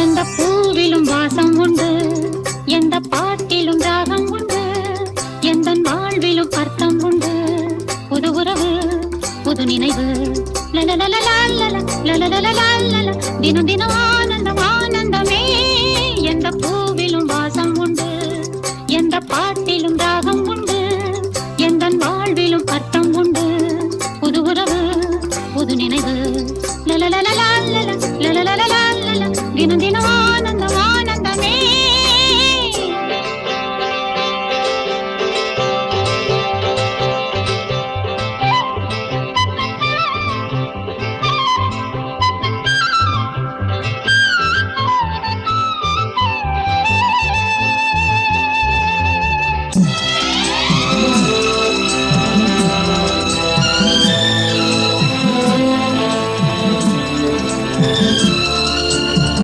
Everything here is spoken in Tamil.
எந்த பூவிலும் வாசம் உண்டு, எந்த பாட்டிலும் ராகம் உண்டு, எந்த வாழ்விலும் அர்த்தம் உண்டு. புது உறவு புது நினைவு தினம் தினம் ஆனந்தம் ஆனந்தமே. எந்த பூவிலும் வாசம் உண்டு, எந்த பாட்டிலும் ராகம் உண்டு, எந்த வாழ்விலும் அர்த்தம் உண்டு. புது உறவு புது நினைவு தினம் தினம்